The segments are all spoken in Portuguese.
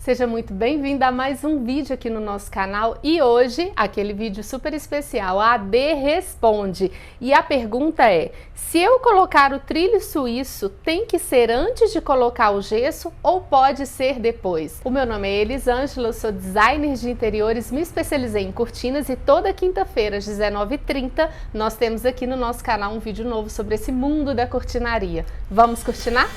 Seja muito bem-vinda a mais um vídeo aqui no nosso canal e hoje, aquele vídeo super especial, a AD Responde. E a pergunta é, se eu colocar o trilho suíço, tem que ser antes de colocar o gesso ou pode ser depois? O meu nome é Elisângela, eu sou designer de interiores, me especializei em cortinas e toda quinta-feira às 19h30 nós temos aqui no nosso canal um vídeo novo sobre esse mundo da cortinaria. Vamos cortinar?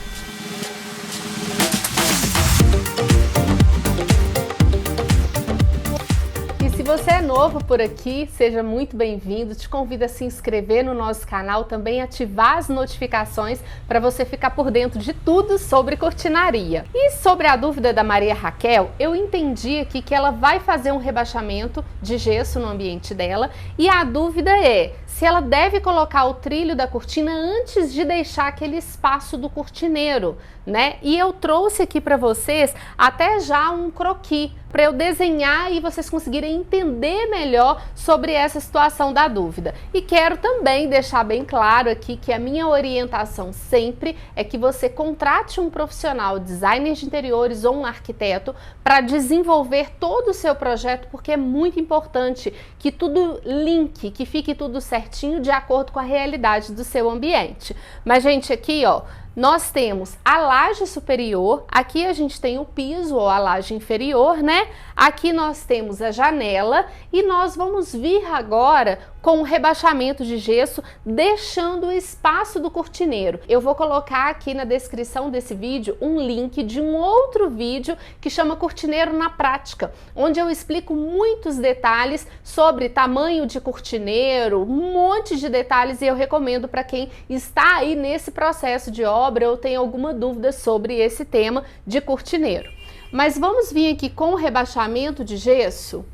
Se você é novo por aqui, seja muito bem-vindo, te convido a se inscrever no nosso canal, também ativar as notificações para você ficar por dentro de tudo sobre cortinaria. E sobre a dúvida da Maria Raquel, eu entendi aqui que ela vai fazer um rebaixamento de gesso no ambiente dela e a dúvida é se ela deve colocar o trilho da cortina antes de deixar aquele espaço do cortineiro, né? E eu trouxe aqui para vocês até já um croquis para eu desenhar e vocês conseguirem entender melhor sobre essa situação da dúvida. E quero também deixar bem claro aqui que a minha orientação sempre é que você contrate um profissional, designer de interiores ou um arquiteto para desenvolver todo o seu projeto, porque é muito importante que tudo linke, que fique tudo certinho de acordo com a realidade do seu ambiente. Mas, gente, aqui, ó, nós temos a laje superior, aqui a gente tem o piso ou a laje inferior, né? Aqui nós temos a janela e nós vamos vir agora com o rebaixamento de gesso, deixando o espaço do cortineiro. Eu vou colocar aqui na descrição desse vídeo um link de um outro vídeo que chama Cortineiro na Prática, onde eu explico muitos detalhes sobre tamanho de cortineiro, um monte de detalhes e eu recomendo para quem está aí nesse processo de obra ou tem alguma dúvida sobre esse tema de cortineiro. Mas vamos vir aqui com o rebaixamento de gesso.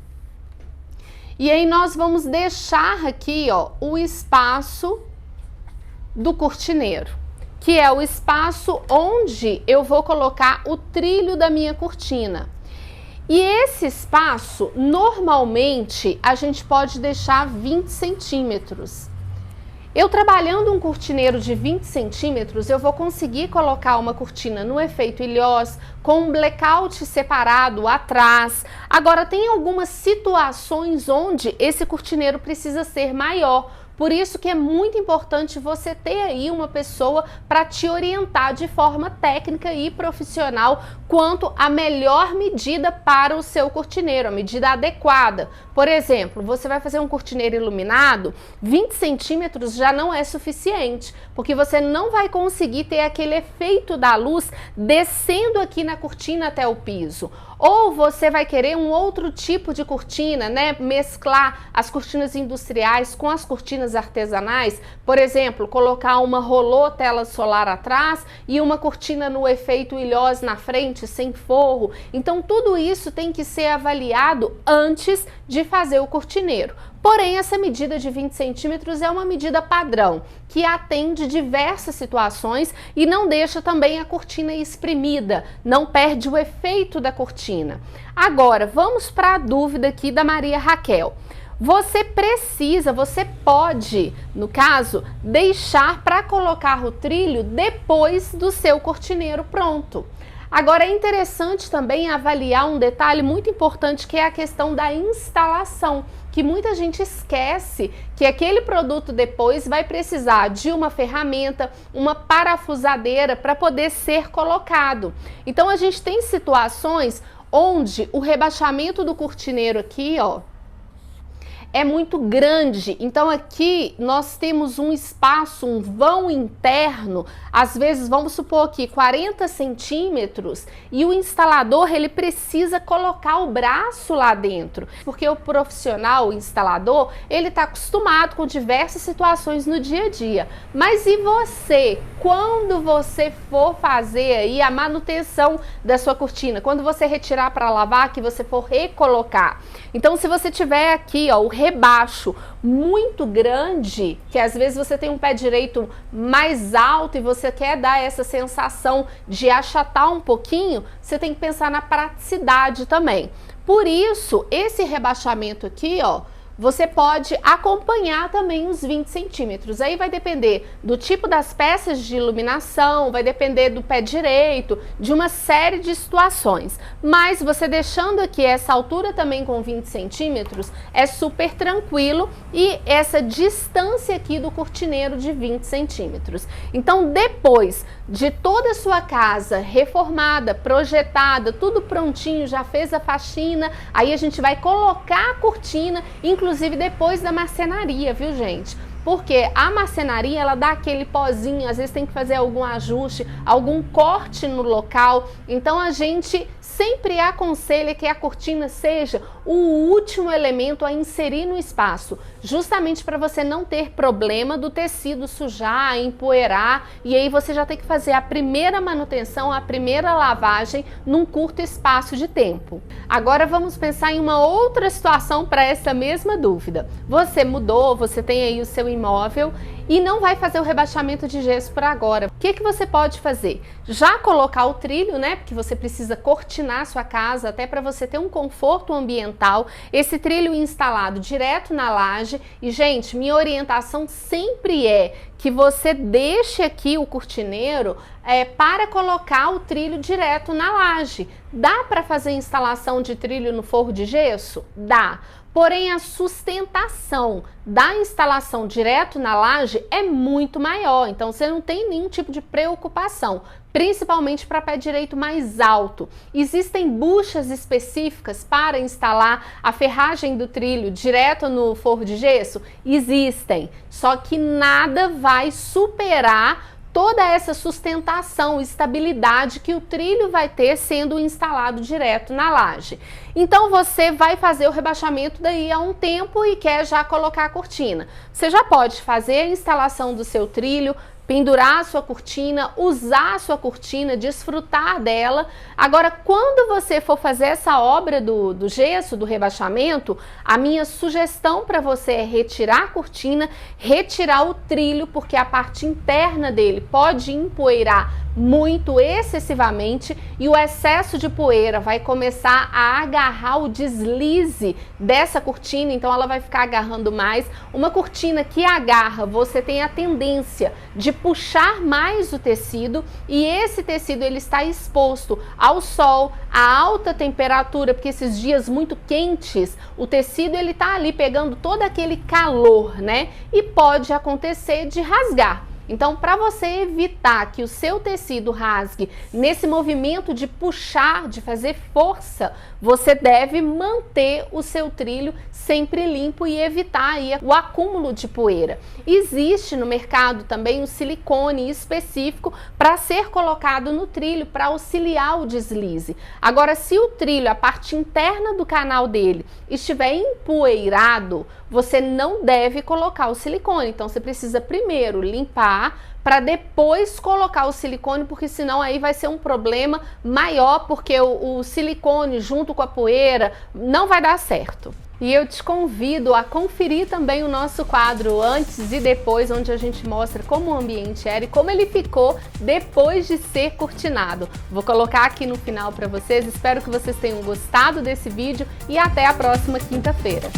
E aí nós vamos deixar aqui, ó, o espaço do cortineiro, que é o espaço onde eu vou colocar o trilho da minha cortina. E esse espaço, normalmente, a gente pode deixar 20 centímetros. Eu trabalhando um cortineiro de 20 centímetros, eu vou conseguir colocar uma cortina no efeito ilhós, com um blackout separado atrás. Agora, tem algumas situações onde esse cortineiro precisa ser maior. Por isso que é muito importante você ter aí uma pessoa para te orientar de forma técnica e profissional quanto à melhor medida para o seu cortineiro, a medida adequada. Por exemplo, você vai fazer um cortineiro iluminado, 20 centímetros já não é suficiente, porque você não vai conseguir ter aquele efeito da luz descendo aqui na cortina até o piso. Ou você vai querer um outro tipo de cortina, né? Mesclar as cortinas industriais com as cortinas artesanais, por exemplo, colocar uma rolô tela solar atrás e uma cortina no efeito ilhós na frente, sem forro. Então tudo isso tem que ser avaliado antes de fazer o cortineiro. Porém, essa medida de 20 centímetros é uma medida padrão, que atende diversas situações e não deixa também a cortina espremida, não perde o efeito da cortina. Agora, vamos para a dúvida aqui da Maria Raquel. Você pode, no caso, deixar para colocar o trilho depois do seu cortineiro pronto. Agora, é interessante também avaliar um detalhe muito importante que é a questão da instalação, que muita gente esquece que aquele produto depois vai precisar de uma ferramenta, uma parafusadeira para poder ser colocado. Então, a gente tem situações onde o rebaixamento do cortineiro aqui, ó, é muito grande, então aqui nós temos um espaço, um vão interno, às vezes vamos supor aqui 40 centímetros e o instalador ele precisa colocar o braço lá dentro, porque o profissional, o instalador, ele está acostumado com diversas situações no dia a dia. Mas e você, quando você for fazer aí a manutenção da sua cortina, quando você retirar para lavar, que você for recolocar? Então, se você tiver aqui, ó, o rebaixo muito grande, que às vezes você tem um pé direito mais alto e você quer dar essa sensação de achatar um pouquinho, você tem que pensar na praticidade também. Por isso, esse rebaixamento aqui, ó, você pode acompanhar também os 20 centímetros. Aí vai depender do tipo das peças de iluminação, vai depender do pé direito, de uma série de situações. Mas você deixando aqui essa altura também com 20 centímetros, é super tranquilo, e essa distância aqui do cortineiro de 20 centímetros. Então, depois de toda a sua casa reformada, projetada, tudo prontinho, já fez a faxina, aí a gente vai colocar a cortina, inclusive depois da marcenaria, viu, gente? Porque a marcenaria, ela dá aquele pozinho, às vezes tem que fazer algum ajuste, algum corte no local. Então a gente sempre aconselha que a cortina seja o último elemento a inserir no espaço, justamente para você não ter problema do tecido sujar, empoeirar, e aí você já tem que fazer a primeira manutenção, a primeira lavagem num curto espaço de tempo. Agora vamos pensar em uma outra situação para essa mesma dúvida. Você mudou, você tem aí o seu imóvel e não vai fazer o rebaixamento de gesso por agora. O que você pode fazer? Já colocar o trilho, né? Porque você precisa cortinar a sua casa, até para você ter um conforto ambiental. Esse trilho instalado direto na laje. E, gente, minha orientação sempre é que você deixe aqui o cortineiro para colocar o trilho direto na laje. Dá para fazer instalação de trilho no forro de gesso? Dá. Porém, a sustentação da instalação direto na laje é muito maior, então você não tem nenhum tipo de preocupação, principalmente para pé direito mais alto. Existem buchas específicas para instalar a ferragem do trilho direto no forro de gesso? Existem, só que nada vai superar toda essa sustentação, estabilidade que o trilho vai ter sendo instalado direto na laje. Então você vai fazer o rebaixamento daí a um tempo e quer já colocar a cortina. Você já pode fazer a instalação do seu trilho, pendurar a sua cortina, usar a sua cortina, desfrutar dela. Agora, quando você for fazer essa obra do gesso, do rebaixamento, a minha sugestão para você é retirar a cortina, retirar o trilho, porque a parte interna dele pode empoeirar muito excessivamente e o excesso de poeira vai começar a agarrar o deslize dessa cortina, então ela vai ficar agarrando mais. Uma cortina que agarra, você tem a tendência de puxar mais o tecido, e esse tecido ele está exposto ao sol, a alta temperatura, porque esses dias muito quentes, o tecido ele tá ali pegando todo aquele calor, né? E pode acontecer de rasgar. Então, para você evitar que o seu tecido rasgue nesse movimento de puxar, de fazer força, você deve manter o seu trilho sempre limpo e evitar aí o acúmulo de poeira. Existe no mercado também um silicone específico para ser colocado no trilho para auxiliar o deslize. Agora, se o trilho, a parte interna do canal dele, estiver empoeirado, você não deve colocar o silicone. Então, você precisa primeiro limpar para depois colocar o silicone, porque senão aí vai ser um problema maior, porque o silicone junto com a poeira não vai dar certo. E eu te convido a conferir também o nosso quadro antes e depois, onde a gente mostra como o ambiente era e como ele ficou depois de ser cortinado. Vou colocar aqui no final para vocês. Espero que vocês tenham gostado desse vídeo e até a próxima quinta-feira.